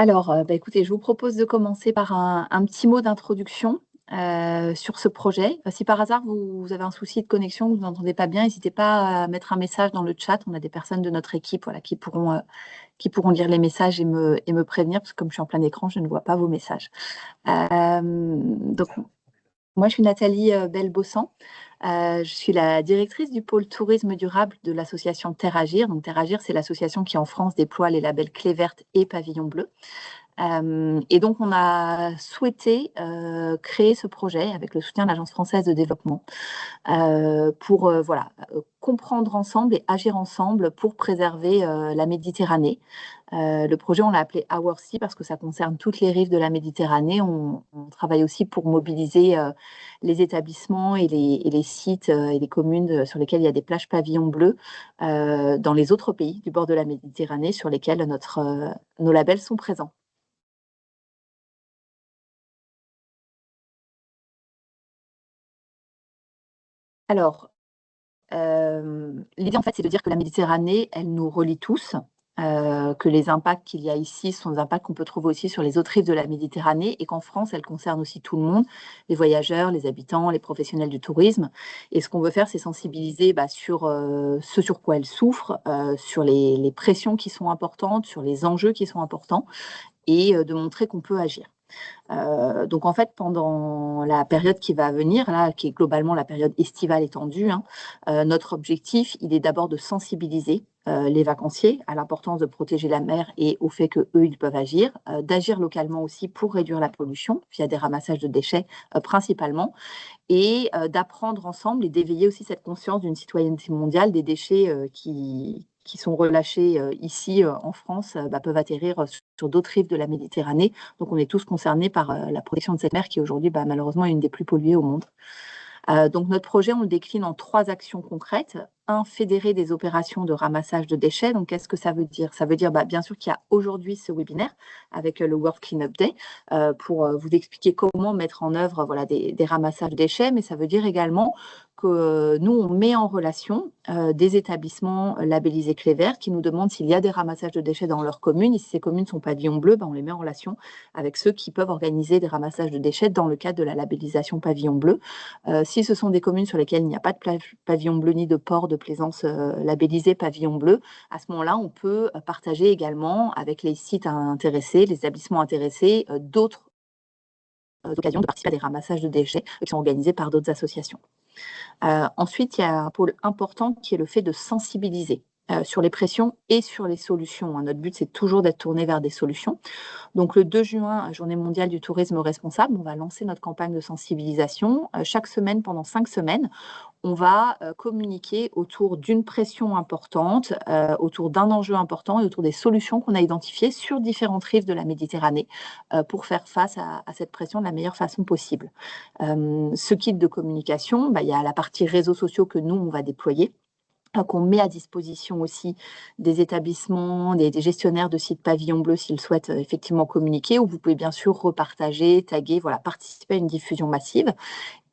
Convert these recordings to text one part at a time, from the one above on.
Alors, écoutez, je vous propose de commencer par un petit mot d'introduction, sur ce projet. Si par hasard vous avez un souci de connexion, vous n'entendez pas bien, n'hésitez pas à mettre un message dans le chat. On a des personnes de notre équipe, voilà, qui pourront lire les messages et me prévenir, parce que comme je suis en plein écran, je ne vois pas vos messages. Donc moi, je suis Nathalie Belbossan. Je suis la directrice du pôle tourisme durable de l'association Terre Agir. Donc Terre Agir, c'est l'association qui en France déploie les labels Clé Verte et Pavillon Bleu. Et donc, on a souhaité créer ce projet avec le soutien de l'Agence française de développement pour comprendre ensemble et agir ensemble pour préserver la Méditerranée. Le projet, on l'a appelé Our Sea parce que ça concerne toutes les rives de la Méditerranée. On travaille aussi pour mobiliser les établissements et les sites et les communes sur lesquelles il y a des plages pavillons bleus dans les autres pays du bord de la Méditerranée sur lesquels nos labels sont présents. Alors, l'idée, en fait, c'est de dire que la Méditerranée, elle nous relie tous, que les impacts qu'il y a ici sont des impacts qu'on peut trouver aussi sur les autres rives de la Méditerranée et qu'en France, elle concerne aussi tout le monde, les voyageurs, les habitants, les professionnels du tourisme. Et ce qu'on veut faire, c'est sensibiliser sur ce sur quoi elle souffre, sur les pressions qui sont importantes, sur les enjeux qui sont importants et de montrer qu'on peut agir. Donc en fait, pendant la période qui va venir, là, qui est globalement la période estivale étendue, notre objectif, il est d'abord de sensibiliser les vacanciers à l'importance de protéger la mer et au fait qu'eux, ils peuvent agir, d'agir localement aussi pour réduire la pollution via des ramassages de déchets principalement, et d'apprendre ensemble et d'éveiller aussi cette conscience d'une citoyenneté mondiale des déchets qui sont relâchés ici en France, peuvent atterrir sur d'autres rives de la Méditerranée. Donc on est tous concernés par la protection de cette mer qui aujourd'hui malheureusement est une des plus polluées au monde. Donc notre projet, on le décline en 3 actions concrètes. Un, fédérer des opérations de ramassage de déchets. Donc qu'est-ce que ça veut dire? Ça veut dire bien sûr qu'il y a aujourd'hui ce webinaire avec le World Cleanup Day pour vous expliquer comment mettre en œuvre des ramassages de déchets, mais ça veut dire également que nous, on met en relation des établissements labellisés Clé Verte qui nous demandent s'il y a des ramassages de déchets dans leur commune. Et si ces communes sont pavillon bleu, on les met en relation avec ceux qui peuvent organiser des ramassages de déchets dans le cadre de la labellisation pavillon bleu. Si ce sont des communes sur lesquelles il n'y a pas de pavillon bleu ni de port de plaisance labellisé pavillon bleu, à ce moment-là, on peut partager également avec les sites intéressés, les établissements intéressés, d'autres occasions de participer à des ramassages de déchets qui sont organisés par d'autres associations. Ensuite, il y a un pôle important qui est le fait de sensibiliser sur les pressions et sur les solutions. Notre but, c'est toujours d'être tourné vers des solutions. Donc le 2 juin, Journée mondiale du tourisme responsable, on va lancer notre campagne de sensibilisation. Chaque semaine, pendant 5 semaines, on va communiquer autour d'une pression importante, autour d'un enjeu important et autour des solutions qu'on a identifiées sur différentes rives de la Méditerranée pour faire face à cette pression de la meilleure façon possible. Ce kit de communication, il y a la partie réseaux sociaux que nous, on va déployer, qu'on met à disposition aussi des établissements, des gestionnaires de sites pavillon bleu s'ils souhaitent effectivement communiquer, ou vous pouvez bien sûr repartager, taguer, participer à une diffusion massive.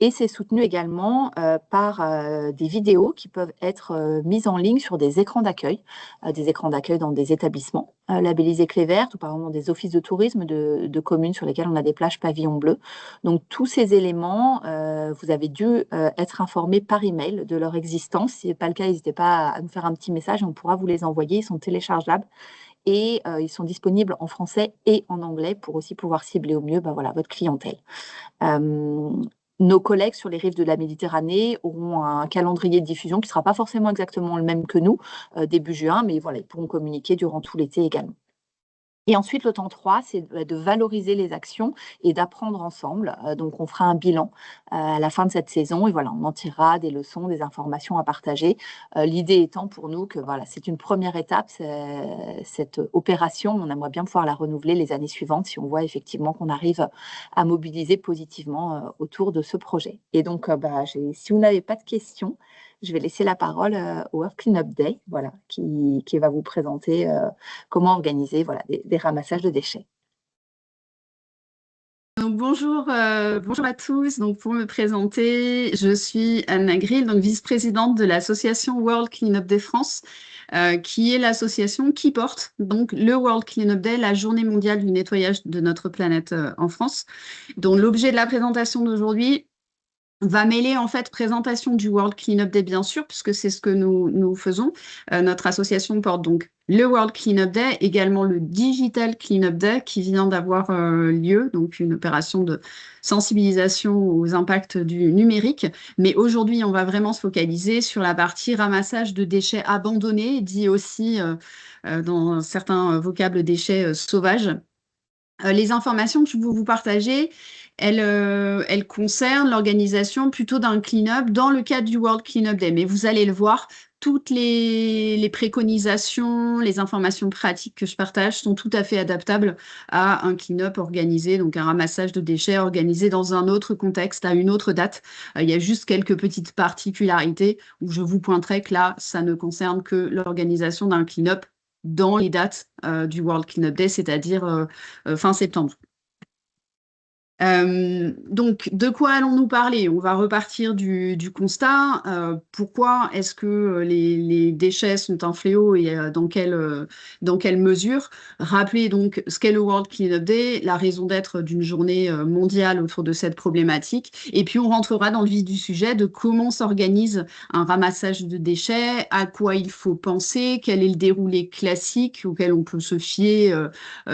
Et c'est soutenu également par des vidéos qui peuvent être mises en ligne sur des écrans d'accueil dans des établissements labellisés Clé Verte ou par exemple dans des offices de tourisme de communes sur lesquelles on a des plages pavillon bleu. Donc tous ces éléments, vous avez dû être informés par email de leur existence. Si ce n'est pas le cas, n'hésitez pas à nous faire un petit message, on pourra vous les envoyer, ils sont téléchargeables. Et ils sont disponibles en français et en anglais pour aussi pouvoir cibler au mieux votre clientèle. Nos collègues sur les rives de la Méditerranée auront un calendrier de diffusion qui ne sera pas forcément exactement le même que nous, début juin, mais ils pourront communiquer durant tout l'été également. Et ensuite, le temps 3, c'est de valoriser les actions et d'apprendre ensemble. Donc, on fera un bilan à la fin de cette saison et on en tirera des leçons, des informations à partager. L'idée étant pour nous que c'est une première étape, cette opération. On aimerait bien pouvoir la renouveler les années suivantes si on voit effectivement qu'on arrive à mobiliser positivement autour de ce projet. Et donc, si vous n'avez pas de questions, je vais laisser la parole au World Cleanup Day, qui va vous présenter comment organiser des ramassages de déchets. Donc bonjour à tous. Donc pour me présenter, je suis Anna Grill, donc vice-présidente de l'association World Cleanup Day France, qui est l'association qui porte donc le World Cleanup Day, la journée mondiale du nettoyage de notre planète en France. Donc l'objet de la présentation d'aujourd'hui va mêler en fait présentation du World Cleanup Day bien sûr, puisque c'est ce que nous faisons. Notre association porte donc le World Cleanup Day, également le Digital Cleanup Day qui vient d'avoir lieu, donc une opération de sensibilisation aux impacts du numérique. Mais aujourd'hui, on va vraiment se focaliser sur la partie ramassage de déchets abandonnés, dit aussi dans certains vocables déchets sauvages. Les informations que je vais vous partager, elles concernent l'organisation plutôt d'un clean-up dans le cadre du World Cleanup Day. Mais vous allez le voir, toutes les préconisations, les informations pratiques que je partage sont tout à fait adaptables à un clean-up organisé, donc un ramassage de déchets organisé dans un autre contexte, à une autre date. Il y a juste quelques petites particularités où je vous pointerai que là, ça ne concerne que l'organisation d'un clean-up dans les dates du World Cleanup Day, c'est-à-dire fin septembre. Donc, de quoi allons-nous parler? On va repartir du constat. Pourquoi est-ce que les déchets sont un fléau et dans quelle mesure? Rappeler donc ce qu'est le World Cleanup Day, la raison d'être d'une journée mondiale autour de cette problématique. Et puis, on rentrera dans le vif du sujet de comment s'organise un ramassage de déchets, à quoi il faut penser, quel est le déroulé classique auquel on peut se fier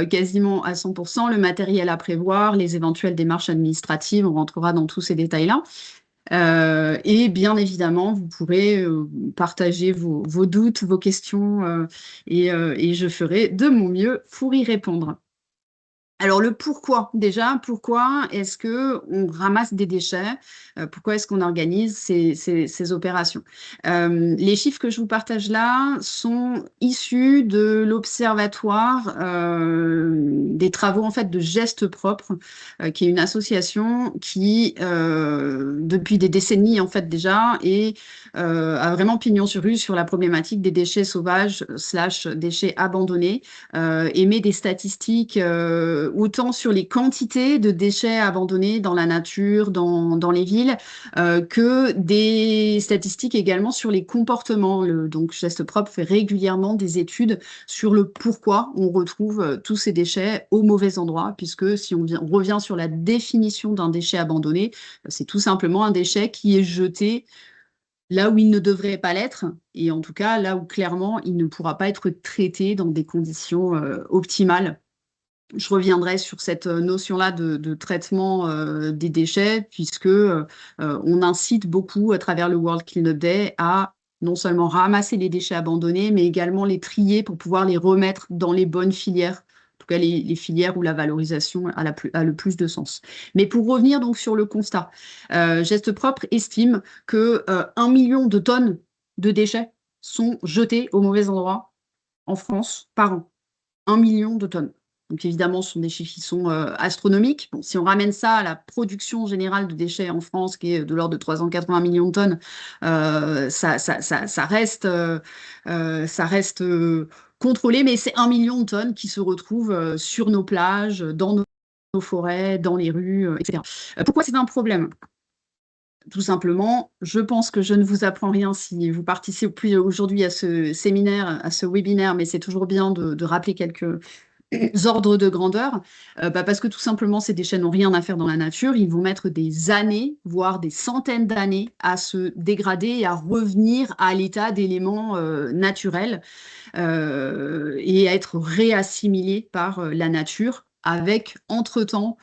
quasiment à 100%, le matériel à prévoir, les éventuelles démarches administratives, on rentrera dans tous ces détails-là. Et bien évidemment, vous pourrez partager vos doutes, vos questions, et je ferai de mon mieux pour y répondre. Alors le pourquoi, déjà, pourquoi est-ce qu'on ramasse des déchets? Pourquoi est-ce qu'on organise ces opérations? Les chiffres que je vous partage là sont issus de l'Observatoire des travaux en fait de Gestes Propres, qui est une association qui, depuis des décennies en fait déjà, a vraiment pignon sur rue sur la problématique des déchets sauvages / déchets abandonnés, émet des statistiques autant sur les quantités de déchets abandonnés dans la nature, dans les villes, que des statistiques également sur les comportements. Donc, Geste Propre fait régulièrement des études sur le pourquoi on retrouve tous ces déchets au mauvais endroit, puisque si on revient sur la définition d'un déchet abandonné, c'est tout simplement un déchet qui est jeté là où il ne devrait pas l'être, et en tout cas là où clairement il ne pourra pas être traité dans des conditions optimales. Je reviendrai sur cette notion-là de traitement des déchets, puisque on incite beaucoup à travers le World Cleanup Day à non seulement ramasser les déchets abandonnés, mais également les trier pour pouvoir les remettre dans les bonnes filières, en tout cas les filières où la valorisation a le plus de sens. Mais pour revenir donc sur le constat, Geste Propre estime que 1 million de tonnes de déchets sont jetés au mauvais endroit en France par an. 1 million de tonnes. Donc évidemment, ce sont des chiffres qui sont astronomiques. Bon, si on ramène ça à la production générale de déchets en France, qui est de l'ordre de 380 millions de tonnes, ça reste contrôlé, mais c'est 1 million de tonnes qui se retrouvent sur nos plages, dans nos forêts, dans les rues, etc. Pourquoi c'est un problème? Tout simplement, je pense que je ne vous apprends rien si vous participez aujourd'hui à ce séminaire, à ce webinaire, mais c'est toujours bien de rappeler quelques ordres de grandeur, parce que tout simplement, ces déchets n'ont rien à faire dans la nature. Ils vont mettre des années, voire des centaines d'années à se dégrader et à revenir à l'état d'éléments naturels et à être réassimilés par la nature, avec, entre-temps,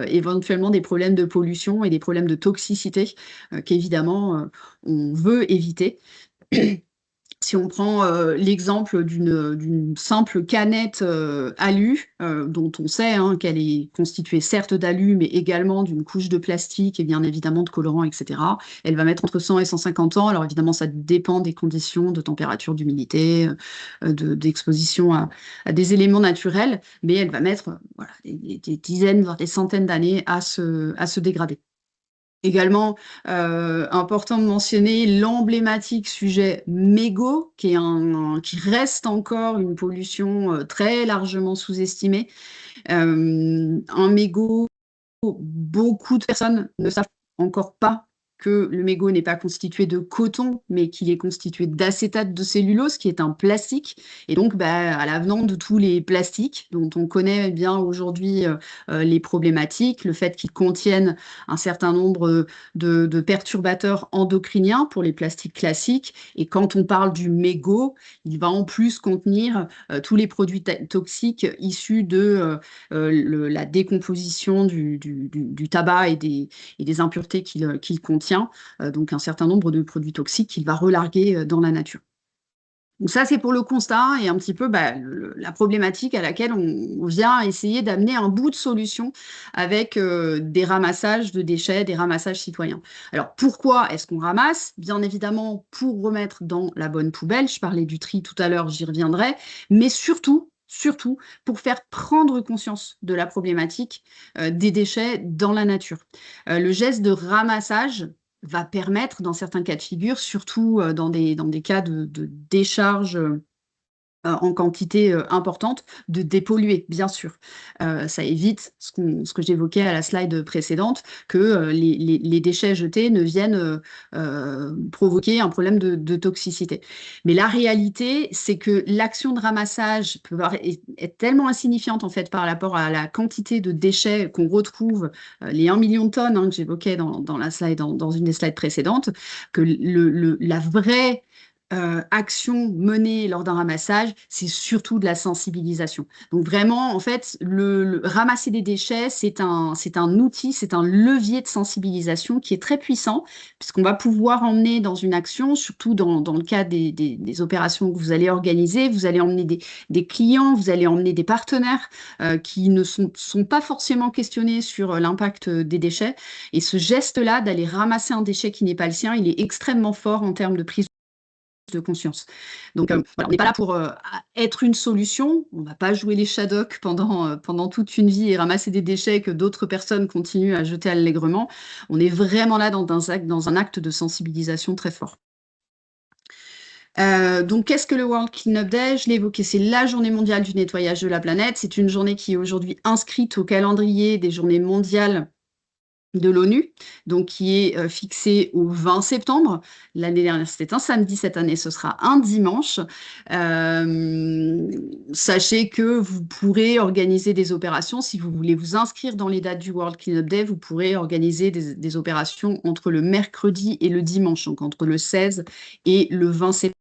éventuellement des problèmes de pollution et des problèmes de toxicité qu'évidemment, on veut éviter. Si on prend l'exemple d'une simple canette alu, dont on sait qu'elle est constituée certes d'alu, mais également d'une couche de plastique et bien évidemment de colorants, etc. Elle va mettre entre 100 et 150 ans. Alors évidemment, ça dépend des conditions de température, d'humidité, d'exposition à des éléments naturels, mais elle va mettre voilà, des dizaines, voire des centaines d'années à se dégrader. Également, important de mentionner l'emblématique sujet mégot, qui reste encore une pollution très largement sous-estimée. Un mégot beaucoup de personnes ne savent encore pas que le mégot n'est pas constitué de coton, mais qu'il est constitué d'acétate de cellulose, qui est un plastique. Et donc, à l'avenant de tous les plastiques, dont on connaît bien aujourd'hui les problématiques, le fait qu'ils contiennent un certain nombre de perturbateurs endocriniens pour les plastiques classiques. Et quand on parle du mégot, il va en plus contenir tous les produits toxiques issus de la décomposition du tabac et des impuretés qu'il contient, donc un certain nombre de produits toxiques qu'il va relarguer dans la nature. Donc ça, c'est pour le constat et un petit peu la problématique à laquelle on vient essayer d'amener un bout de solution avec des ramassages de déchets, des ramassages citoyens. Alors, pourquoi est-ce qu'on ramasse? Bien évidemment, pour remettre dans la bonne poubelle. Je parlais du tri tout à l'heure, j'y reviendrai. Mais surtout, pour faire prendre conscience de la problématique des déchets dans la nature. Le geste de ramassage va permettre, dans certains cas de figure, surtout dans des cas de décharge en quantité importante, de dépolluer, bien sûr. Ça évite ce que j'évoquais à la slide précédente, que les déchets jetés ne viennent provoquer un problème de toxicité. Mais la réalité, c'est que l'action de ramassage est tellement insignifiante en fait par rapport à la quantité de déchets qu'on retrouve, les 1 million de tonnes que j'évoquais dans la slide, dans une des slides précédentes, que la vraie action menée lors d'un ramassage, c'est surtout de la sensibilisation. Donc vraiment, en fait, ramasser des déchets, c'est un outil, c'est un levier de sensibilisation qui est très puissant, puisqu'on va pouvoir emmener dans une action, surtout dans le cas des opérations que vous allez organiser, vous allez emmener des clients, vous allez emmener des partenaires qui ne sont pas forcément questionnés sur l'impact des déchets. Et ce geste-là, d'aller ramasser un déchet qui n'est pas le sien, il est extrêmement fort en termes de prise de conscience. Donc, voilà, on n'est pas là pour être une solution. On ne va pas jouer les Shadocks pendant toute une vie et ramasser des déchets que d'autres personnes continuent à jeter allègrement. On est vraiment là dans un acte de sensibilisation très fort. Donc, qu'est-ce que le World Cleanup Day? Je l'ai évoqué, c'est la journée mondiale du nettoyage de la planète. C'est une journée qui est aujourd'hui inscrite au calendrier des journées mondiales de l'ONU, donc qui est fixé au 20 septembre. L'année dernière, c'était un samedi, cette année, ce sera un dimanche. Sachez que vous pourrez organiser des opérations, si vous voulez vous inscrire dans les dates du World Cleanup Day, vous pourrez organiser des opérations entre le mercredi et le dimanche, donc entre le 16 et le 20 septembre.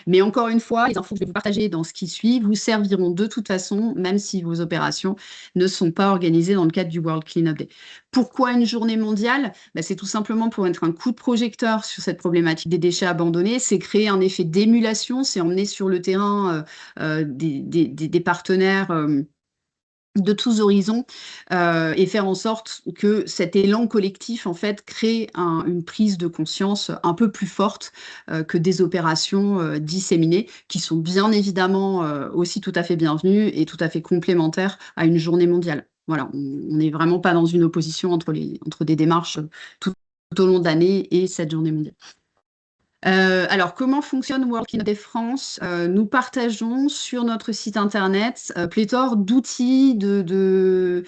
Mais encore une fois, les infos que je vais vous partager dans ce qui suit vous serviront de toute façon, même si vos opérations ne sont pas organisées dans le cadre du World Cleanup Day. Pourquoi une journée mondiale? C'est tout simplement pour mettre un coup de projecteur sur cette problématique des déchets abandonnés, c'est créer un effet d'émulation, c'est emmener sur le terrain des partenaires de tous horizons et faire en sorte que cet élan collectif en fait crée une prise de conscience un peu plus forte que des opérations disséminées qui sont bien évidemment aussi tout à fait bienvenues et tout à fait complémentaires à une journée mondiale. Voilà, on n'est vraiment pas dans une opposition entre des démarches tout au long de l'année et cette journée mondiale. Alors, comment fonctionne World Cleanup Day France? Nous partageons sur notre site internet pléthore d'outils d'outils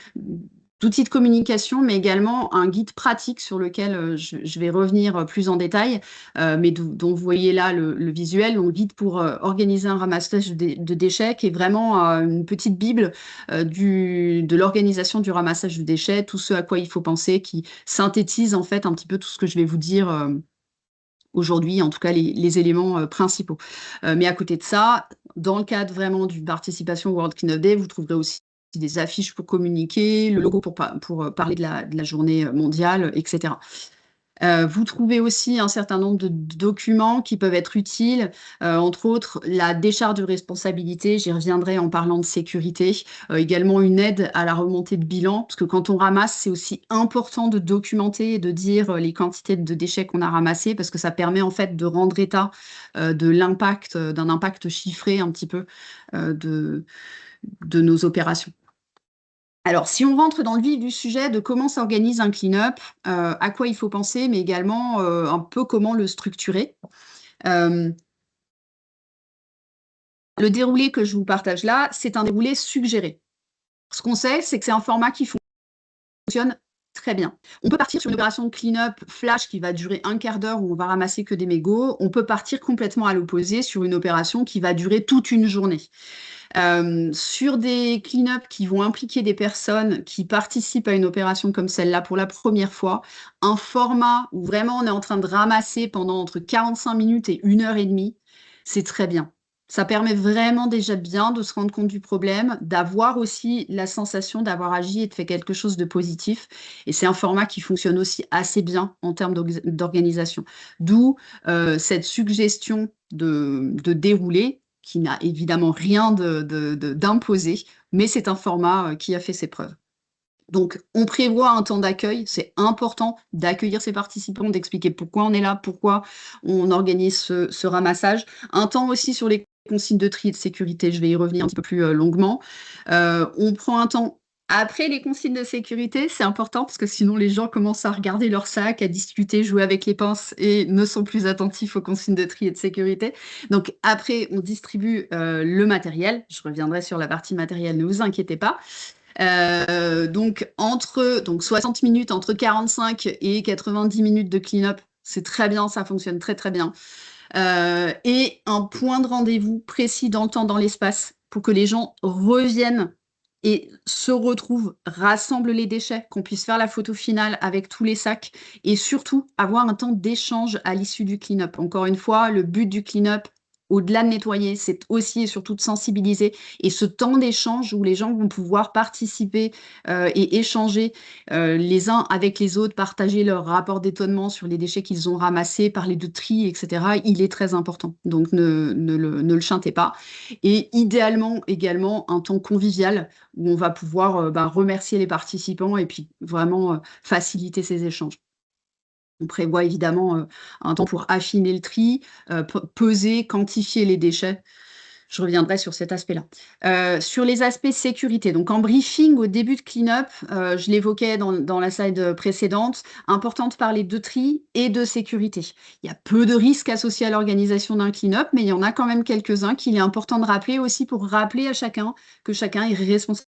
de communication, mais également un guide pratique sur lequel je vais revenir plus en détail, mais dont vous voyez là le visuel, donc guide pour organiser un ramassage de déchets, qui est vraiment une petite bible de l'organisation du ramassage de déchets, tout ce à quoi il faut penser, qui synthétise en fait un petit peu tout ce que je vais vous dire aujourd'hui, en tout cas les éléments principaux. Mais à côté de ça, dans le cadre vraiment d'une participation au World Cleanup Day, vous trouverez aussi des affiches pour communiquer, le logo pour parler de la journée mondiale, etc. Vous trouvez aussi un certain nombre de documents qui peuvent être utiles, entre autres la décharge de responsabilité, j'y reviendrai en parlant de sécurité, également une aide à la remontée de bilan, parce que quand on ramasse, c'est aussi important de documenter et de dire les quantités de déchets qu'on a ramassés, parce que ça permet en fait de rendre état de l'impact, d'un impact chiffré un petit peu de nos opérations. Alors, si on rentre dans le vif du sujet de comment s'organise un clean-up, à quoi il faut penser, mais également un peu comment le structurer. Le déroulé que je vous partage là, c'est un déroulé suggéré. Ce qu'on sait, c'est que c'est un format qui fonctionne fonctionne très bien. On peut partir sur une opération de clean-up flash qui va durer un quart d'heure où on va ramasser que des mégots. On peut partir complètement à l'opposé sur une opération qui va durer toute une journée. Sur des clean-up qui vont impliquer des personnes qui participent à une opération comme celle-là pour la première fois, un format où vraiment on est en train de ramasser pendant entre 45 minutes et 1 heure et demie, c'est très bien. Ça permet vraiment déjà bien de se rendre compte du problème, d'avoir aussi la sensation d'avoir agi et de fait quelque chose de positif. Et c'est un format qui fonctionne aussi assez bien en termes d'organisation. D'où cette suggestion de dérouler, qui n'a évidemment rien d'imposé, mais c'est un format qui a fait ses preuves. Donc, on prévoit un temps d'accueil. C'est important d'accueillir ses participants, d'expliquer pourquoi on est là, pourquoi on organise ce ramassage. Un temps aussi sur les consignes de tri et de sécurité. Je vais y revenir un petit peu plus longuement. On prend un temps après les consignes de sécurité. C'est important parce que sinon, les gens commencent à regarder leur sac, à discuter, jouer avec les pinces et ne sont plus attentifs aux consignes de tri et de sécurité. Donc, après, on distribue le matériel. Je reviendrai sur la partie matérielle, ne vous inquiétez pas. Donc 60 minutes, entre 45 et 90 minutes de clean-up, c'est très bien, ça fonctionne très très bien. Et un point de rendez-vous précis dans le temps, dans l'espace, pour que les gens reviennent et se retrouvent, rassemblent les déchets, qu'on puisse faire la photo finale avec tous les sacs et surtout avoir un temps d'échange à l'issue du clean-up. Encore une fois, le but du clean-up, au-delà de nettoyer, c'est aussi et surtout de sensibiliser. Et ce temps d'échange où les gens vont pouvoir participer et échanger les uns avec les autres, partager leur rapport d'étonnement sur les déchets qu'ils ont ramassés, parler de tri, etc., il est très important. Donc ne le chantez pas. Et idéalement également un temps convivial où on va pouvoir remercier les participants et puis vraiment faciliter ces échanges. On prévoit évidemment un temps pour affiner le tri, peser, quantifier les déchets. Je reviendrai sur cet aspect-là. Sur les aspects sécurité, donc en briefing au début de clean-up, je l'évoquais dans la slide précédente, important de parler de tri et de sécurité. Il y a peu de risques associés à l'organisation d'un clean-up, mais il y en a quand même quelques-uns qu'il est important de rappeler aussi pour rappeler à chacun que chacun est responsable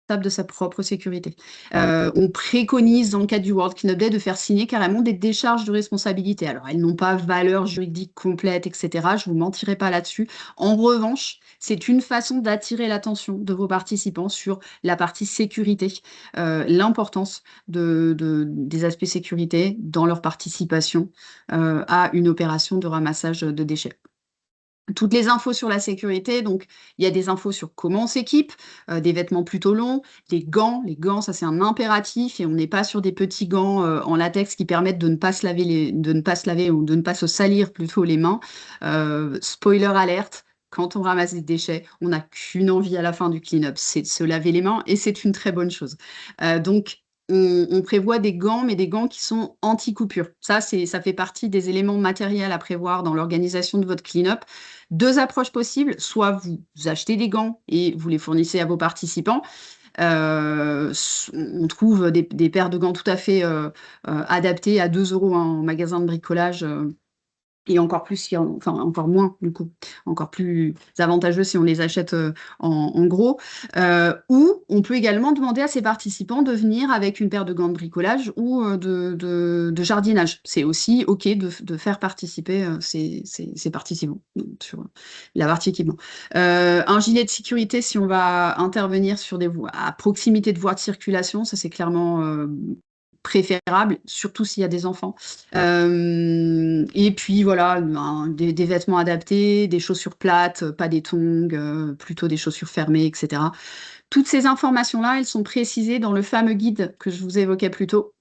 de sa propre sécurité. On préconise dans le cadre du World Cleanup Day de faire signer carrément des décharges de responsabilité. Alors, elles n'ont pas valeur juridique complète, etc. Je ne vous mentirai pas là-dessus. En revanche, c'est une façon d'attirer l'attention de vos participants sur la partie sécurité, l'importance des aspects sécurité dans leur participation à une opération de ramassage de déchets. Toutes les infos sur la sécurité, donc il y a des infos sur comment on s'équipe, des vêtements plutôt longs, des gants. Les gants, ça c'est un impératif et on n'est pas sur des petits gants en latex qui permettent de ne pas se laver ou de ne pas se salir plutôt les mains. Spoiler alerte, quand on ramasse des déchets, on n'a qu'une envie à la fin du clean-up, c'est de se laver les mains et c'est une très bonne chose. Donc on prévoit des gants, mais des gants qui sont anti-coupure. Ça fait partie des éléments matériels à prévoir dans l'organisation de votre clean-up. Deux approches possibles, soit vous achetez des gants et vous les fournissez à vos participants. On trouve des paires de gants tout à fait adaptées à 2 € en magasin de bricolage. Et encore plus, enfin encore moins du coup, encore plus avantageux si on les achète en gros. Ou on peut également demander à ses participants de venir avec une paire de gants de bricolage ou de jardinage. C'est aussi OK de faire participer ces participants sur la partie équipement. Un gilet de sécurité si on va intervenir sur des voies à proximité de voies de circulation, ça c'est clairement préférable, surtout s'il y a des enfants. Et puis voilà, des vêtements adaptés, des chaussures plates, pas des tongs, plutôt des chaussures fermées, etc. Toutes ces informations-là, elles sont précisées dans le fameux guide que je vous évoquais plus tôt,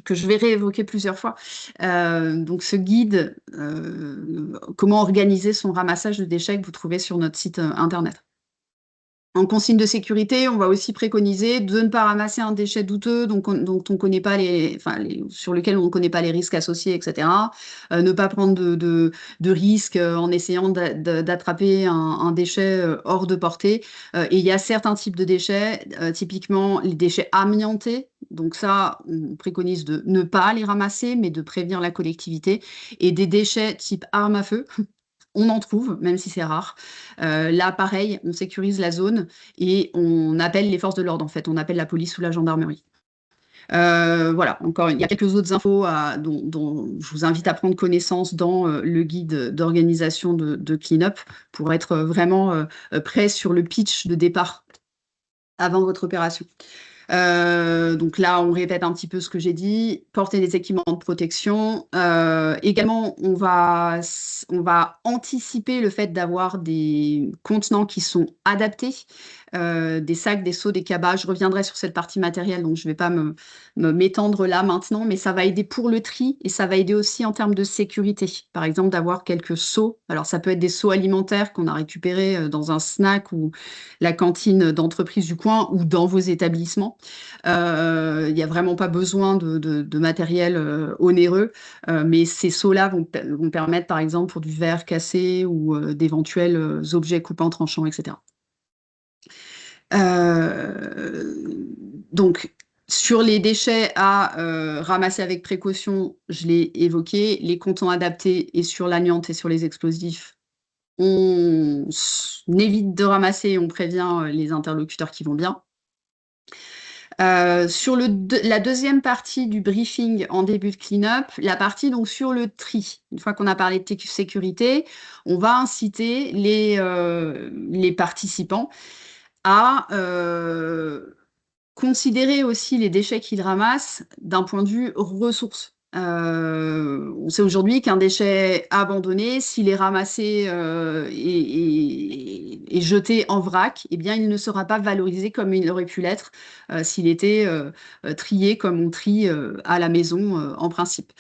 que je vais réévoquer plusieurs fois. Donc ce guide, comment organiser son ramassage de déchets que vous trouvez sur notre site internet. En consigne de sécurité, on va aussi préconiser de ne pas ramasser un déchet douteux dont on connaît pas sur lequel on ne connaît pas les risques associés, etc. Ne pas prendre de risques en essayant d'attraper un déchet hors de portée. Et il y a certains types de déchets, typiquement les déchets amiantés. Donc ça, on préconise de ne pas les ramasser, mais de prévenir la collectivité. Et des déchets type arme à feu. On en trouve, même si c'est rare. Là, pareil, on sécurise la zone et on appelle les forces de l'ordre, en fait. On appelle la police ou la gendarmerie. Voilà, encore, il y a quelques autres infos dont je vous invite à prendre connaissance dans le guide d'organisation de Cleanup pour être vraiment prêt sur le pitch de départ avant votre opération. Donc là, on répète un petit peu ce que j'ai dit. Porter des équipements de protection. Également, on va anticiper le fait d'avoir des contenants qui sont adaptés, des sacs, des seaux, des cabas. Je reviendrai sur cette partie matérielle, donc je ne vais pas m'étendre là maintenant, mais ça va aider pour le tri et ça va aider aussi en termes de sécurité. Par exemple, d'avoir quelques seaux. Alors, ça peut être des seaux alimentaires qu'on a récupérés dans un snack ou la cantine d'entreprise du coin ou dans vos établissements. Il n'y a vraiment pas besoin de matériel onéreux, mais ces seaux-là vont permettre, par exemple, pour du verre cassé ou d'éventuels objets coupants, tranchants, etc. Donc, sur les déchets à ramasser avec précaution, je l'ai évoqué, les contenants adaptés et sur l'amiante et sur les explosifs, on évite de ramasser et on prévient les interlocuteurs qui vont bien. Sur la deuxième partie du briefing en début de clean-up, la partie donc sur le tri. Une fois qu'on a parlé de sécurité, on va inciter les participants à considérer aussi les déchets qu'ils ramassent d'un point de vue ressources. On sait aujourd'hui qu'un déchet abandonné, s'il est ramassé et jeté en vrac, eh bien, il ne sera pas valorisé comme il aurait pu l'être s'il était trié comme on trie à la maison en principe.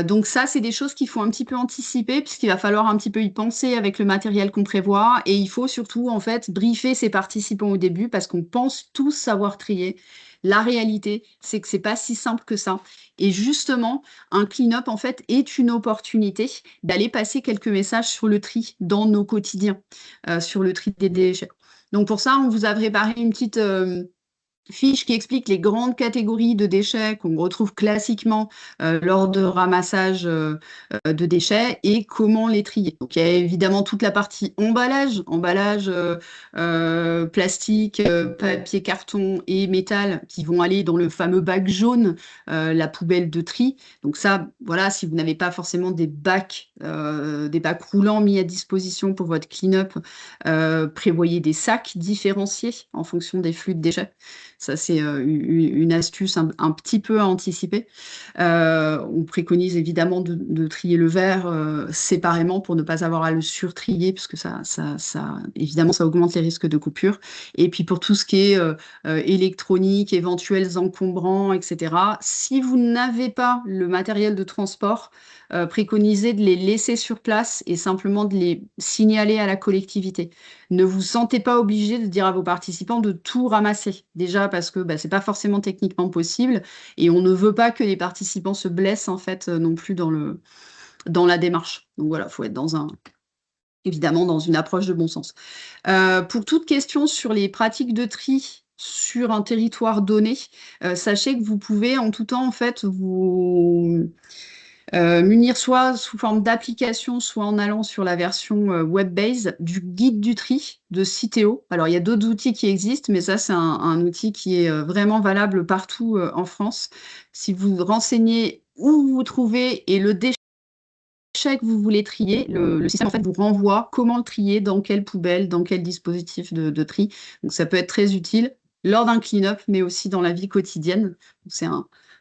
Donc ça, c'est des choses qu'il faut un petit peu anticiper puisqu'il va falloir un petit peu y penser avec le matériel qu'on prévoit et il faut surtout en fait briefer ses participants au début parce qu'on pense tous savoir trier. La réalité, c'est que c'est pas si simple que ça. Et justement, un clean-up, en fait, est une opportunité d'aller passer quelques messages sur le tri dans nos quotidiens, sur le tri des déchets. Donc pour ça, on vous a préparé une petite fiche qui explique les grandes catégories de déchets qu'on retrouve classiquement lors de ramassage de déchets et comment les trier. Donc, il y a évidemment toute la partie emballage plastique, papier, carton et métal qui vont aller dans le fameux bac jaune, la poubelle de tri. Donc ça, voilà, si vous n'avez pas forcément des bacs roulants mis à disposition pour votre clean-up, prévoyez des sacs différenciés en fonction des flux de déchets. Ça, c'est une astuce un petit peu à anticiper. On préconise évidemment de trier le verre séparément pour ne pas avoir à le surtrier, parce que évidemment, ça augmente les risques de coupure. Et puis pour tout ce qui est électronique, éventuels encombrants, etc., si vous n'avez pas le matériel de transport, préconisez de les laisser sur place et simplement de les signaler à la collectivité. Ne vous sentez pas obligé de dire à vos participants de tout ramasser. Déjà parce que c'est pas forcément techniquement possible et on ne veut pas que les participants se blessent en fait non plus dans la démarche. Donc voilà, il faut être évidemment dans une approche de bon sens. Pour toute question sur les pratiques de tri sur un territoire donné, sachez que vous pouvez en tout temps en fait vous munir soit sous forme d'application, soit en allant sur la version web-based du guide du tri de Citeo. Alors, il y a d'autres outils qui existent, mais ça, c'est un outil qui est vraiment valable partout en France. Si vous renseignez où vous vous trouvez et le déchet que vous voulez trier, le système en fait vous renvoie comment le trier, dans quelle poubelle, dans quel dispositif de tri. Donc, ça peut être très utile lors d'un clean-up, mais aussi dans la vie quotidienne. C'est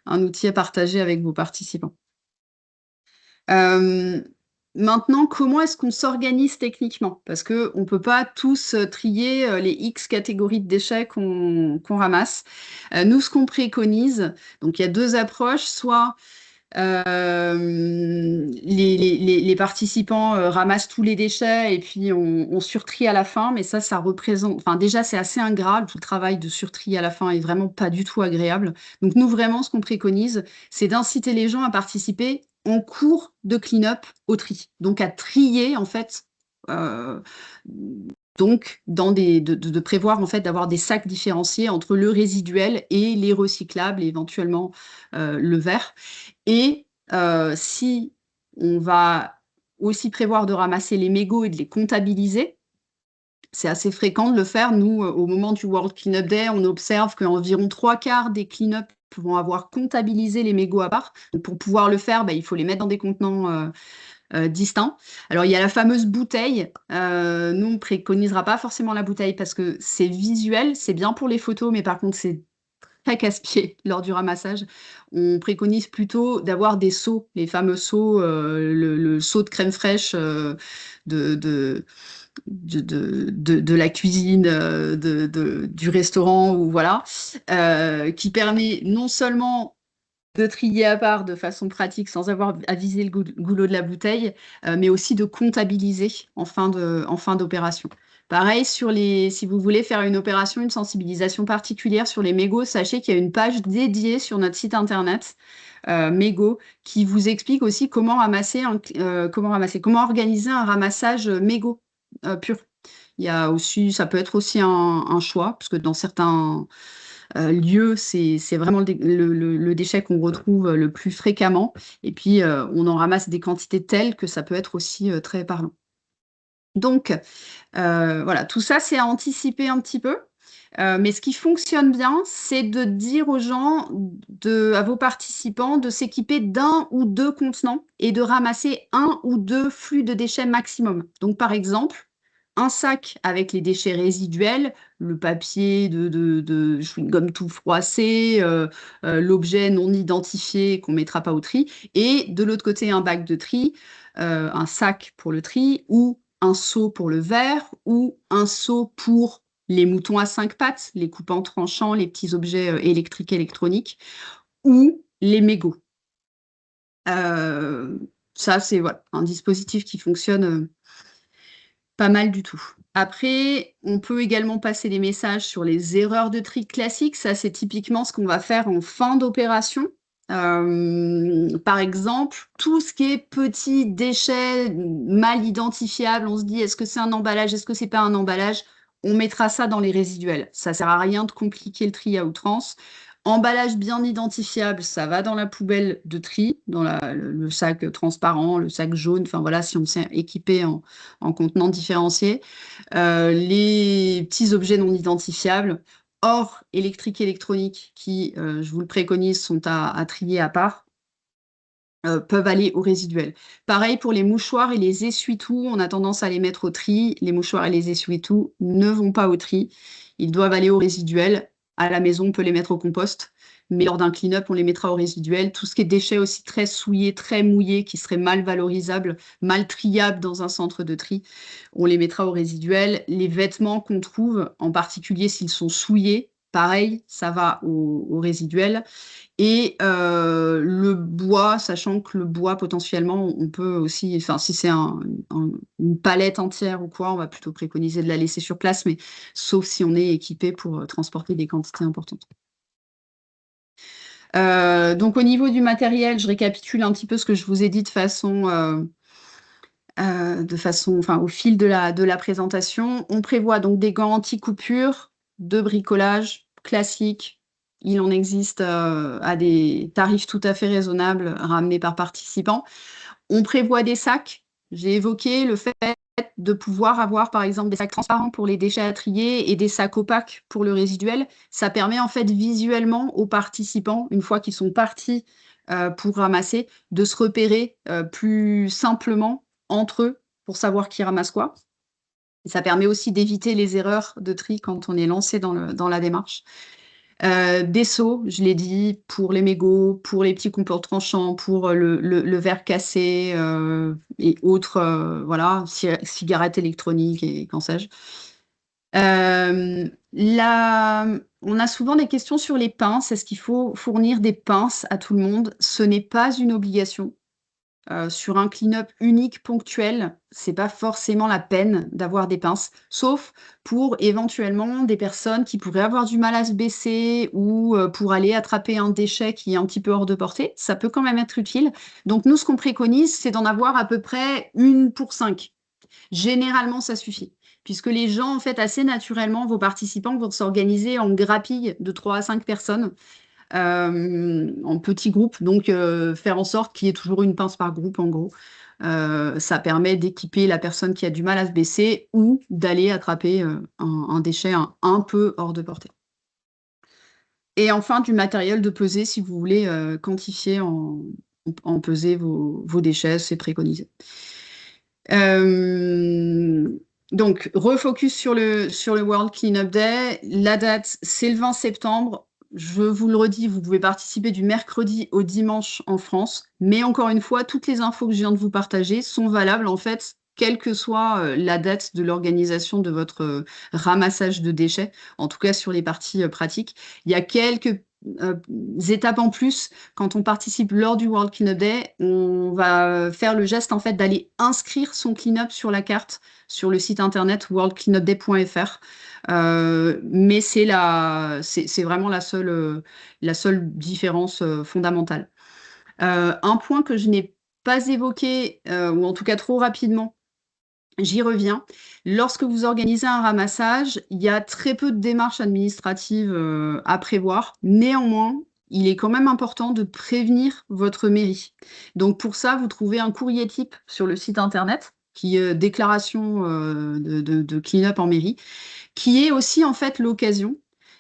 un outil à partager avec vos participants. Maintenant, comment est-ce qu'on s'organise techniquement? Parce qu'on ne peut pas tous trier les X catégories de déchets qu'on ramasse. Nous, ce qu'on préconise, donc il y a deux approches, soit les participants ramassent tous les déchets et puis on surtrie à la fin, mais ça représente, enfin déjà c'est assez ingrat, tout le travail de surtrie à la fin est vraiment pas du tout agréable. Donc nous vraiment ce qu'on préconise, c'est d'inciter les gens à participer en cours de clean-up au tri, donc à trier en fait. Donc, de prévoir en fait d'avoir des sacs différenciés entre le résiduel et les recyclables, et éventuellement le verre. Et si on va aussi prévoir de ramasser les mégots et de les comptabiliser, c'est assez fréquent de le faire. Nous, au moment du World Cleanup Day, on observe qu'environ 3/4 des clean-up vont avoir comptabilisé les mégots à part. Donc, pour pouvoir le faire, il faut les mettre dans des contenants distincts. Alors, il y a la fameuse bouteille. Nous, on ne préconisera pas forcément la bouteille parce que c'est visuel, c'est bien pour les photos, mais par contre, c'est très casse-pied lors du ramassage. On préconise plutôt d'avoir des seaux, les fameux seaux, le seau de crème fraîche de, de, de la cuisine, du restaurant, ou voilà, qui permet non seulement de trier à part de façon pratique sans avoir à viser le goulot de la bouteille, mais aussi de comptabiliser en fin d'opération. Pareil, si vous voulez faire une opération, une sensibilisation particulière sur les mégots, sachez qu'il y a une page dédiée sur notre site internet, mégots, qui vous explique aussi comment organiser un ramassage mégot pur. Il y a aussi, ça peut être aussi un choix, parce que dans certains lieux, c'est vraiment le déchet qu'on retrouve le plus fréquemment. Et puis, on en ramasse des quantités telles que ça peut être aussi très parlant. Donc, voilà, tout ça, c'est à anticiper un petit peu. Mais ce qui fonctionne bien, c'est de dire aux gens, à vos participants, de s'équiper d'un ou deux contenants et de ramasser un ou deux flux de déchets maximum. Donc, par exemple, un sac avec les déchets résiduels, le papier de chewing-gum tout froissé, l'objet non identifié qu'on ne mettra pas au tri, et de l'autre côté, un bac de tri, un sac pour le tri, ou un seau pour le verre, ou un seau pour les moutons à 5 pattes, les coupants tranchants, les petits objets électriques, électroniques, ou les mégots. Ça, c'est voilà, un dispositif qui fonctionne pas mal du tout. Après, on peut également passer des messages sur les erreurs de tri classiques. Ça, c'est typiquement ce qu'on va faire en fin d'opération. Par exemple, tout ce qui est petits déchets mal identifiables, on se dit est-ce que c'est un emballage, est-ce que c'est pas un emballage? On mettra ça dans les résiduels. Ça sert à rien de compliquer le tri à outrance. Emballage bien identifiable, ça va dans la poubelle de tri, dans le sac transparent, le sac jaune, enfin voilà, si on s'est équipé en contenants différenciés. Les petits objets non identifiables, hors électrique et électronique, qui, je vous le préconise, sont à trier à part, peuvent aller au résiduel. Pareil pour les mouchoirs et les essuie-tout, on a tendance à les mettre au tri. Les mouchoirs et les essuie-tout ne vont pas au tri. Ils doivent aller au résiduel. À la maison, on peut les mettre au compost, mais lors d'un clean-up, on les mettra au résiduel. Tout ce qui est déchets aussi très souillés, très mouillés, qui seraient mal valorisables, mal triables dans un centre de tri, on les mettra au résiduel. Les vêtements qu'on trouve, en particulier s'ils sont souillés, pareil, ça va au résiduel. Et le bois, sachant que le bois, potentiellement, on peut aussi, enfin, si c'est une palette entière ou quoi, on va plutôt préconiser de la laisser sur place, mais sauf si on est équipé pour transporter des quantités importantes. Donc, au niveau du matériel, je récapitule un petit peu ce que je vous ai dit enfin, au fil de la présentation. On prévoit donc des gants anti-coupure, de bricolage classique. Il en existe à des tarifs tout à fait raisonnables, ramenés par participants. On prévoit des sacs. J'ai évoqué le fait de pouvoir avoir, par exemple, des sacs transparents pour les déchets à trier et des sacs opaques pour le résiduel. Ça permet en fait visuellement aux participants, une fois qu'ils sont partis pour ramasser, de se repérer plus simplement entre eux pour savoir qui ramasse quoi. Et ça permet aussi d'éviter les erreurs de tri quand on est lancé dans la démarche. Des seaux, je l'ai dit, pour les mégots, pour les petits compots tranchants, pour le verre cassé et autres, voilà, cigarettes électroniques et qu'en sais-je. On a souvent des questions sur les pinces. Est-ce qu'il faut fournir des pinces à tout le monde? Ce n'est pas une obligation. Sur un clean-up unique, ponctuel, c'est pas forcément la peine d'avoir des pinces, sauf pour éventuellement des personnes qui pourraient avoir du mal à se baisser ou pour aller attraper un déchet qui est un petit peu hors de portée. Ça peut quand même être utile. Donc nous, ce qu'on préconise, c'est d'en avoir à peu près 1 pour 5. Généralement, ça suffit. Puisque les gens, en fait, assez naturellement, vos participants vont s'organiser en grappille de 3 à 5 personnes en petits groupes, donc faire en sorte qu'il y ait toujours une pince par groupe en gros. Ça permet d'équiper la personne qui a du mal à se baisser ou d'aller attraper un déchet un peu hors de portée. Et enfin, du matériel de pesée si vous voulez quantifier en pesée vos déchets, c'est préconisé. Euh, donc, refocus sur le World Cleanup Day. La date, c'est le 20 septembre. Je vous le redis, vous pouvez participer du mercredi au dimanche en France. Mais encore une fois, toutes les infos que je viens de vous partager sont valables en fait, quelle que soit la date de l'organisation de votre ramassage de déchets, en tout cas sur les parties pratiques. Il y a quelques euh, étapes en plus quand on participe lors du World Cleanup Day, on va faire le geste en fait d'aller inscrire son cleanup sur la carte sur le site internet worldcleanupday.fr. Mais c'est vraiment la seule différence fondamentale. Un point que je n'ai pas évoqué, ou en tout cas trop rapidement, j'y reviens. Lorsque vous organisez un ramassage, il y a très peu de démarches administratives à prévoir. Néanmoins, il est quand même important de prévenir votre mairie. Donc pour ça, vous trouvez un courrier type sur le site internet qui est déclaration de clean-up en mairie, qui est aussi en fait l'occasion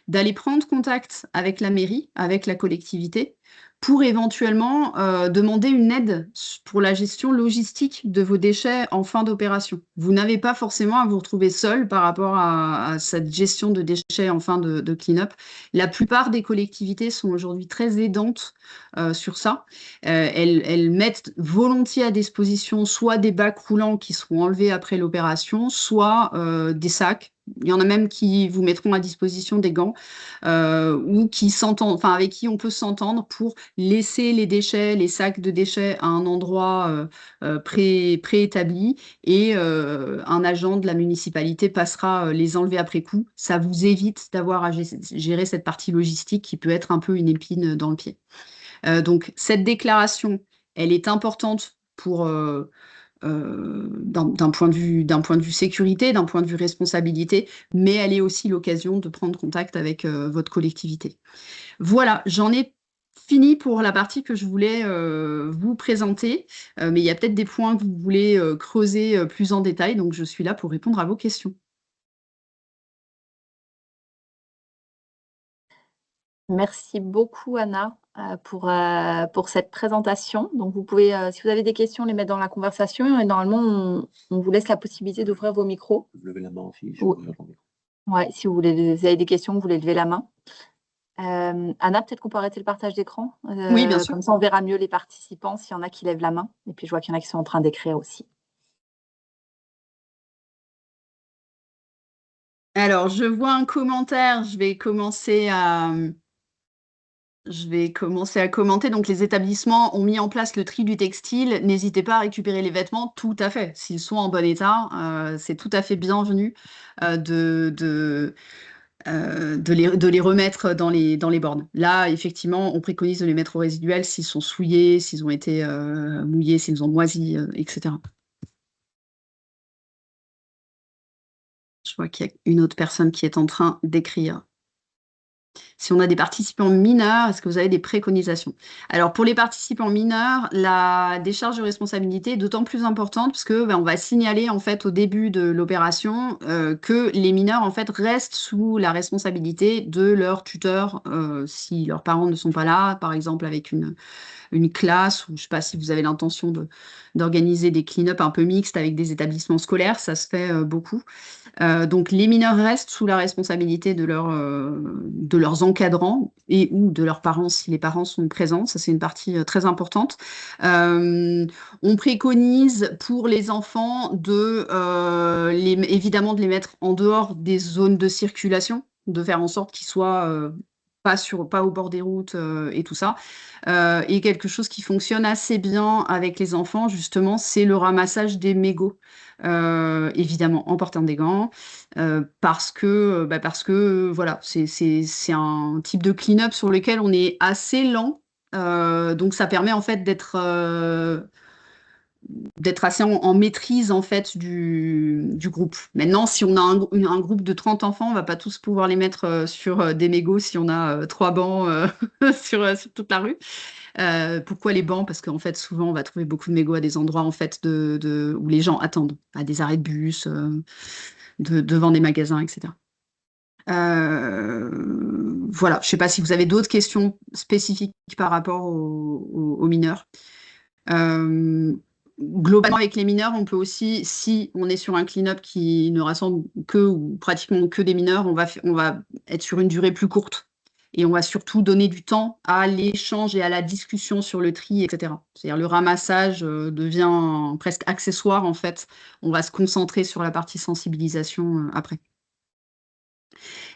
d'aller prendre contact avec la mairie, avec la collectivité, pour éventuellement demander une aide pour la gestion logistique de vos déchets en fin d'opération. Vous n'avez pas forcément à vous retrouver seul par rapport à cette gestion de déchets en fin de clean-up. La plupart des collectivités sont aujourd'hui très aidantes sur ça. Elles mettent volontiers à disposition soit des bacs roulants qui seront enlevés après l'opération, soit des sacs. Il y en a même qui vous mettront à disposition des gants ou qui s'entendent, enfin avec qui on peut s'entendre pour laisser les déchets, les sacs de déchets à un endroit préétabli et un agent de la municipalité passera les enlever après coup. Ça vous évite d'avoir à gérer cette partie logistique qui peut être un peu une épine dans le pied. Donc cette déclaration, elle est importante pour d'un point de vue sécurité, d'un point de vue responsabilité, mais elle est aussi l'occasion de prendre contact avec votre collectivité. Voilà, j'en ai fini pour la partie que je voulais vous présenter, mais il y a peut-être des points que vous voulez creuser plus en détail, donc je suis là pour répondre à vos questions. Merci beaucoup, Anna, pour cette présentation. Donc, vous pouvez, si vous avez des questions, les mettre dans la conversation. Et normalement, on vous laisse la possibilité d'ouvrir vos micros. Levez la main aussi. Ouais, si vous avez des questions, vous voulez lever la main. Anna, peut-être qu'on peut arrêter le partage d'écran. Oui, bien sûr. Comme ça, on verra mieux les participants s'il y en a qui lèvent la main. Et puis, je vois qu'il y en a qui sont en train d'écrire aussi. Alors, je vois un commentaire, je vais commencer à commenter. Donc, les établissements ont mis en place le tri du textile. N'hésitez pas à récupérer les vêtements, tout à fait. S'ils sont en bon état, c'est tout à fait bienvenu de les remettre dans les bornes. Là, effectivement, on préconise de les mettre au résiduel s'ils sont souillés, s'ils ont été mouillés, s'ils ont moisi, etc. Je vois qu'il y a une autre personne qui est en train d'écrire. Si on a des participants mineurs, est-ce que vous avez des préconisations? Alors, pour les participants mineurs, la décharge de responsabilité est d'autant plus importante parce que on va signaler en fait au début de l'opération que les mineurs en fait restent sous la responsabilité de leur tuteur si leurs parents ne sont pas là, par exemple avec une classe, ou je ne sais pas si vous avez l'intention d'organiser des clean-up un peu mixtes avec des établissements scolaires, ça se fait beaucoup. Donc les mineurs restent sous la responsabilité de leurs encadrants et ou de leurs parents si les parents sont présents. Ça, c'est une partie très importante. On préconise pour les enfants évidemment de les mettre en dehors des zones de circulation, de faire en sorte qu'ils soient pas au bord des routes et tout ça. Et quelque chose qui fonctionne assez bien avec les enfants, justement, c'est le ramassage des mégots. Évidemment en portant des gants, parce que voilà, c'est un type de clean-up sur lequel on est assez lent. Donc ça permet en fait d'être assez en maîtrise en fait du groupe. Maintenant, si on a un groupe de 30 enfants, on va pas tous pouvoir les mettre sur des mégots si on a 3 bancs sur toute la rue. Pourquoi les bancs? Parce qu'en fait, souvent, on va trouver beaucoup de mégots à des endroits en fait où les gens attendent, à des arrêts de bus, devant des magasins, etc. voilà, je ne sais pas si vous avez d'autres questions spécifiques par rapport aux mineurs. Globalement, avec les mineurs, on peut aussi, si on est sur un clean-up qui ne rassemble que ou pratiquement que des mineurs, on va être sur une durée plus courte. Et on va surtout donner du temps à l'échange et à la discussion sur le tri, etc. C'est-à-dire le ramassage devient presque accessoire, en fait. On va se concentrer sur la partie sensibilisation après.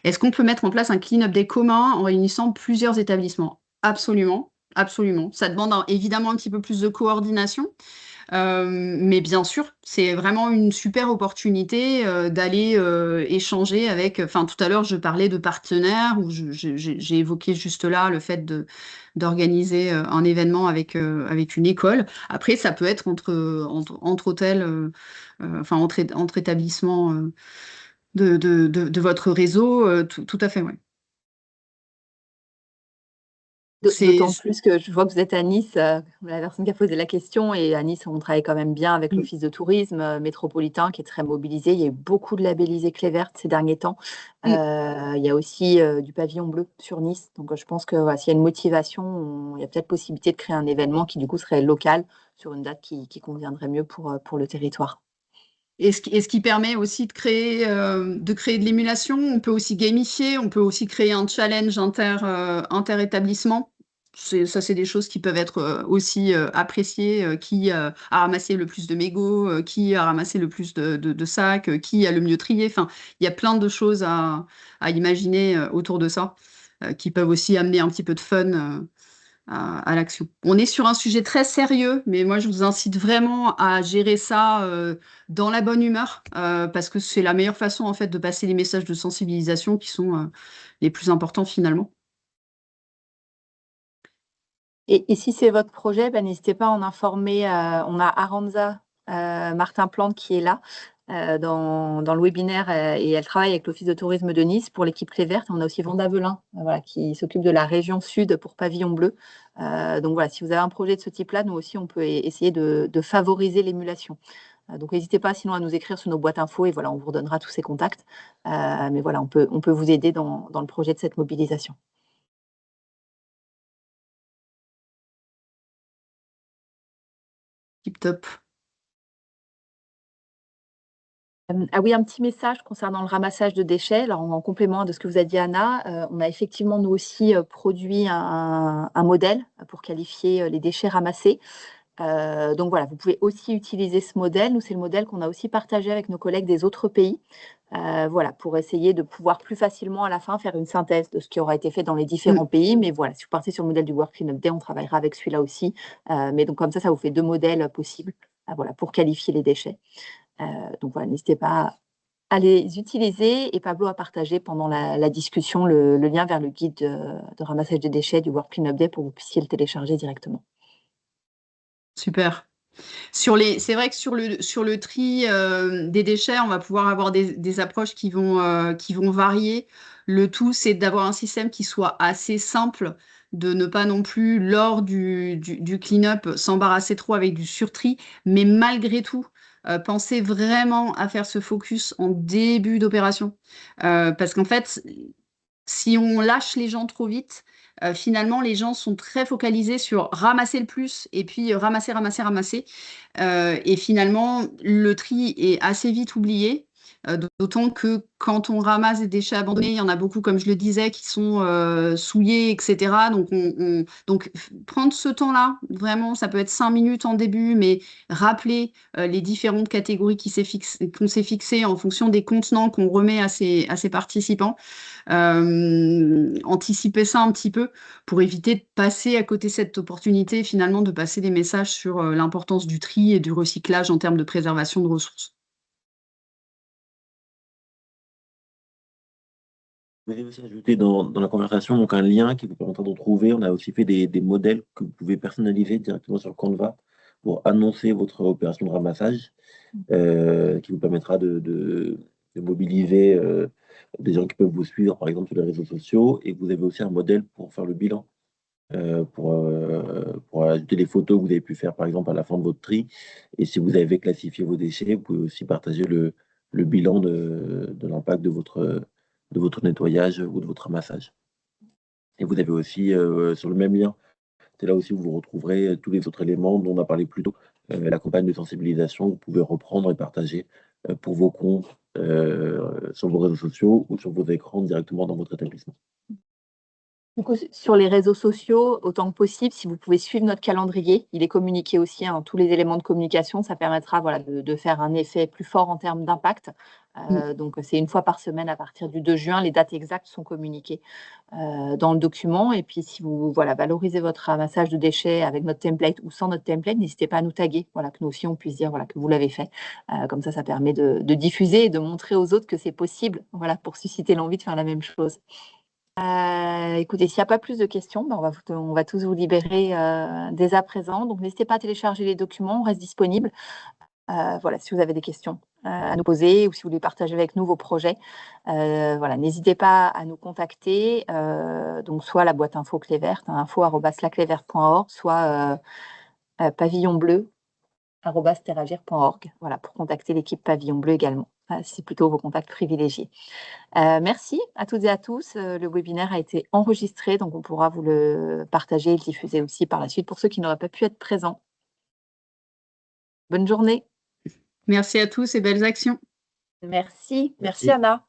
Est-ce qu'on peut mettre en place un clean-up day commun en réunissant plusieurs établissements? Absolument, absolument. Ça demande évidemment un petit peu plus de coordination. Mais bien sûr, c'est vraiment une super opportunité d'aller échanger avec. Enfin, tout à l'heure, je parlais de partenaires, ou j'ai évoqué juste là le fait d'organiser un événement avec une école. Après, ça peut être entre hôtels, enfin entre établissements de votre réseau, tout à fait, ouais. C'est D'autant plus que je vois que vous êtes à Nice, la personne qui a posé la question, et à Nice, on travaille quand même bien avec l'Office de tourisme métropolitain qui est très mobilisé. Il y a eu beaucoup de labellisés clés vertes ces derniers temps. Mm. Il y a aussi du pavillon bleu sur Nice. Donc, je pense que voilà, s'il y a une motivation, il y a peut-être possibilité de créer un événement qui, du coup, serait local sur une date qui conviendrait mieux pour le territoire. Et ce qui permet aussi de créer de l'émulation. On peut aussi gamifier, on peut aussi créer un challenge inter-établissement. Ça, c'est des choses qui peuvent être aussi appréciées. Qui a ramassé le plus de mégots, qui a ramassé le plus de sacs, qui a le mieux trié. Enfin, il y a plein de choses à imaginer autour de ça, qui peuvent aussi amener un petit peu de fun à l'action. On est sur un sujet très sérieux, mais moi je vous incite vraiment à gérer ça dans la bonne humeur, parce que c'est la meilleure façon en fait de passer les messages de sensibilisation qui sont les plus importants finalement. Et si c'est votre projet, ben, n'hésitez pas à en informer. On a Aranza Martin Plante qui est là dans le webinaire, et elle travaille avec l'Office de tourisme de Nice pour l'équipe Clé Verte. On a aussi Vanda Velin voilà, qui s'occupe de la région sud pour Pavillon Bleu. Donc voilà, si vous avez un projet de ce type-là, nous aussi, on peut essayer de favoriser l'émulation. Donc n'hésitez pas sinon à nous écrire sur nos boîtes infos, et voilà, on vous redonnera tous ces contacts. Mais voilà, on peut vous aider dans le projet de cette mobilisation. Tip top. Ah oui, un petit message concernant le ramassage de déchets. Alors, en complément de ce que vous a dit Anna, on a effectivement, nous aussi, produit un modèle pour qualifier les déchets ramassés. Donc voilà, vous pouvez aussi utiliser ce modèle. Nous, c'est le modèle qu'on a aussi partagé avec nos collègues des autres pays, voilà, pour essayer de pouvoir plus facilement, à la fin, faire une synthèse de ce qui aura été fait dans les différents pays. Mais voilà, si vous partez sur le modèle du World Cleanup Day, on travaillera avec celui-là aussi. Mais donc, comme ça vous fait 2 modèles possibles, voilà, pour qualifier les déchets. Donc voilà, n'hésitez pas à les utiliser, et Pablo a partagé pendant la discussion le lien vers le guide de ramassage des déchets du World Cleanup Day pour que vous puissiez le télécharger directement. Super. C'est vrai que sur le tri des déchets, on va pouvoir avoir des approches qui vont varier. Le tout, c'est d'avoir un système qui soit assez simple, de ne pas non plus, lors du clean-up, s'embarrasser trop avec du surtri, mais malgré tout, penser vraiment à faire ce focus en début d'opération. Parce qu'en fait, si on lâche les gens trop vite, finalement, les gens sont très focalisés sur ramasser le plus et puis ramasser, ramasser, ramasser. Et finalement, le tri est assez vite oublié. D'autant que quand on ramasse des déchets abandonnés, il y en a beaucoup, comme je le disais, qui sont souillés, etc. Donc, prendre ce temps-là, vraiment, ça peut être 5 minutes en début, mais rappeler les différentes catégories qu'on s'est fixées en fonction des contenants qu'on remet à ces participants. Anticiper ça un petit peu pour éviter de passer à côté de cette opportunité, finalement, de passer des messages sur l'importance du tri et du recyclage en termes de préservation de ressources. Vous avez aussi ajouté dans la conversation donc un lien qui vous permettra de trouver. On a aussi fait des modèles que vous pouvez personnaliser directement sur Canva pour annoncer votre opération de ramassage, qui vous permettra de mobiliser des gens qui peuvent vous suivre, par exemple, sur les réseaux sociaux. Et vous avez aussi un modèle pour faire le bilan, pour ajouter les photos que vous avez pu faire, par exemple, à la fin de votre tri. Et si vous avez classifié vos déchets, vous pouvez aussi partager le bilan de l'impact de votre nettoyage ou de votre ramassage. Et vous avez aussi sur le même lien, c'est là aussi où vous retrouverez tous les autres éléments dont on a parlé plus tôt, la campagne de sensibilisation que vous pouvez reprendre et partager pour vos comptes sur vos réseaux sociaux ou sur vos écrans directement dans votre établissement. Du coup, sur les réseaux sociaux, autant que possible, si vous pouvez suivre notre calendrier, il est communiqué aussi, hein, tous les éléments de communication, ça permettra voilà, de faire un effet plus fort en termes d'impact. Donc, c'est 1 fois par semaine à partir du 2 juin, les dates exactes sont communiquées dans le document. Et puis, si vous voilà, valorisez votre ramassage de déchets avec notre template ou sans notre template, n'hésitez pas à nous taguer, voilà, que nous aussi on puisse dire voilà, que vous l'avez fait. Comme ça permet de diffuser et de montrer aux autres que c'est possible, voilà, pour susciter l'envie de faire la même chose. Écoutez, s'il n'y a pas plus de questions, ben on va tous vous libérer dès à présent. Donc, n'hésitez pas à télécharger les documents, on reste disponible. Voilà, si vous avez des questions à nous poser ou si vous voulez partager avec nous vos projets, voilà, n'hésitez pas à nous contacter. Donc, soit à la boîte info Clé Verte, hein, info@lacléverte.org, soit pavillonbleu@terragir.org. Voilà, pour contacter l'équipe Pavillon Bleu également. C'est plutôt vos contacts privilégiés. Merci à toutes et à tous. Le webinaire a été enregistré, donc on pourra vous le partager et le diffuser aussi par la suite pour ceux qui n'auraient pas pu être présents. Bonne journée. Merci à tous et belles actions. Merci Merci. Anna.